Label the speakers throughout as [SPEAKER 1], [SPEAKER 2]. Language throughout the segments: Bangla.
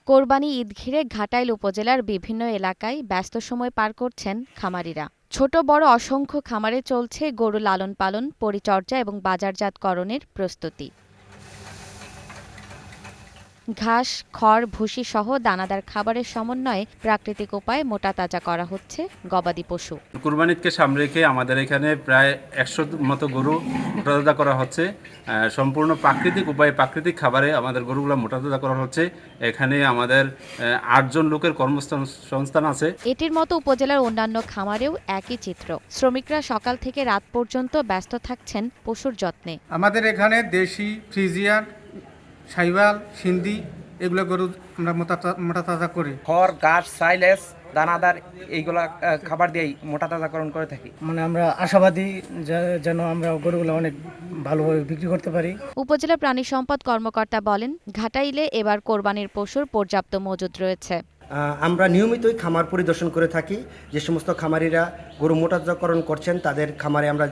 [SPEAKER 1] কোরবানি ঈদ ঘিরে ঘাটাইল উপজেলার বিভিন্ন এলাকায় ব্যস্ত সময় পার করছেন খামারিরা। ছোট বড় অসংখ্য খামারে চলছে গরু লালন পালন, পরিচর্যা এবং বাজারজাতকরণের প্রস্তুতি। ঘাস, খড়, ভুসি সহ দানাদার খাবারের সমন্বয়ে প্রাকৃতিক উপায়ে মোটাতাজা করা হচ্ছে গবাদি পশু।
[SPEAKER 2] কুরবানি ঈদকে সামনে রেখে আমাদের এখানে প্রায় ১০০ মতো গরু মোটাতাজা করা হচ্ছে। সম্পূর্ণ প্রাকৃতিক উপায়ে প্রাকৃতিক খাবারে আমাদের গরুগুলো মোটাতাজা করা হচ্ছে। এখানে আমাদের ৮ জন লোকের কর্মসংস্থান আছে।
[SPEAKER 1] এটির মতো উপজেলার অন্যান্য খামারেও একই চিত্র। শ্রমিকরা সকাল থেকে রাত পর্যন্ত ব্যস্ত থাকছেন পশুর যত্নে।
[SPEAKER 3] আমাদের এখানে দেশি, ফ্রিজিয়ান, সাইওয়াল, সিন্ধি এগুলো গরু আমরা মোটা তাজা করি।
[SPEAKER 4] খড়, ঘাস, সাইলেজ, দানাদার এইগুলা খাবার দিয়েই মোটা তাজাকরণ করে থাকি।
[SPEAKER 5] মানে আমরা আশাবাদী যেন আমরা গরুগুলো অনেক ভালোভাবে বিক্রি করতে পারি।
[SPEAKER 1] উপজেলা প্রাণী সম্পদ কর্মকর্তা বলেন, ঘাটাইলে এবার কোরবানির পশুর পর্যাপ্ত মজুদ রয়েছে।
[SPEAKER 6] আমরা নিয়মিতই খামার পরিদর্শন করে থাকি। যে সমস্ত খামারিরা গরু মোটাতাজাকরণ করছেন তাদের খামারে আমরা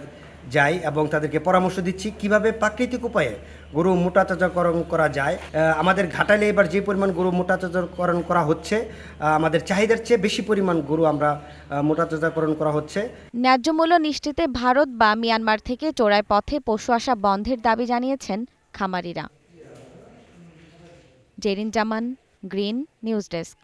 [SPEAKER 6] যাই এবং তাদেরকে পরামর্শ দিচ্ছি কিভাবে প্রাকৃতিক উপায়ে গরু মোটাতাজাকরণ করা যায়। আমাদের ঘাটাইলে এবার যে পরিমাণ গরু মোটাতাজাকরণ করা হচ্ছে, আমাদের চাহিদার চেয়ে বেশি পরিমাণ গরু আমরা মোটাতাজাকরণ করা হচ্ছে।
[SPEAKER 1] ন্যায্য মূল্য নিশ্চিতে ভারত বা মিয়ানমার থেকে চোরাই পথে পশু আসা বন্ধের দাবি জানিয়েছেন খামারিরা। জেরিন জামান, গ্রিন নিউজ ডেস্ক।